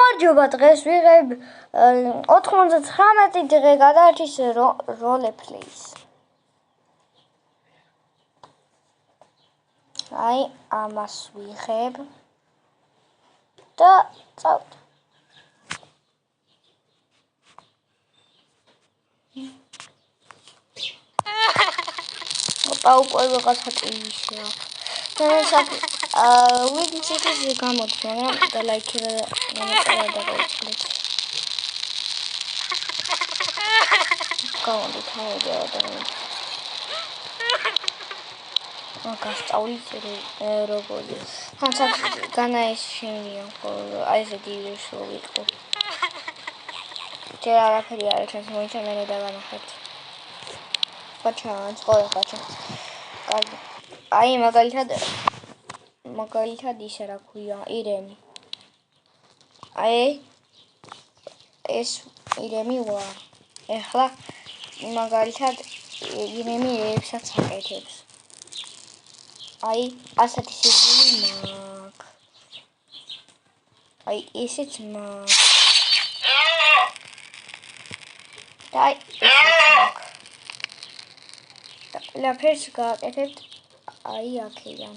გამარჯობა, დღეს ვიღებ 99 დღე გადაარჩის როლეპლეის. აი, ამას ვიღებ და წავთ. უკვე ვიღაცა ტივიშია. ვიდიც ის გამოდგა, და ლაიქი და მომეწერა და გაუწყლეთ. გავანდით და გასწავლით როგორი. ხანსაკ განაეს შემია, აი ესე დივიშო ვიტყო. ჯერ არაფერი არ ჩანს, მოიცა მე დავანახეთ. გაჩანს, ყველა გაჩანს. კარგი. აი მაგალითად ისე რა ქვია, ირემი. აი ეს ირემი ვარ. ეხლა მაგალითად ირემი ეებსაც აკეთებს. აი ასეთი სიგნალი მაქვს. აი ესეც მაქვს. და აი ესეც მაქვს. ყველაფერს გააკეთებთ აი აქედან.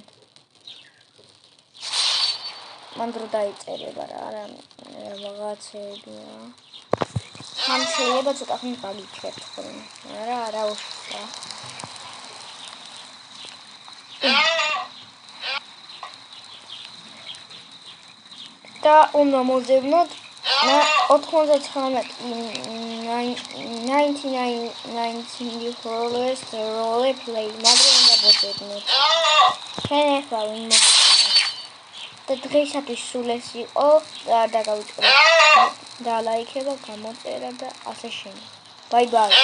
მან დრო დაიწერება რა, რაღაცებია. ამ შეიძლება ცოტა ხნით გაგიჩვენოთ ხოლმე. არა უშვა. და უნდა მოვძებნოთ 99 followers roleplay, მაგრამ უნდა მოვძებნოთ. ჩვენ ახლა ვინ მოვძებნოთ. და დღეისათვის სულ ეს იყო და არ დაგავიწყდეთ. და ლაიქება, გამოწერა და ასე შემდეგ. Bye bye.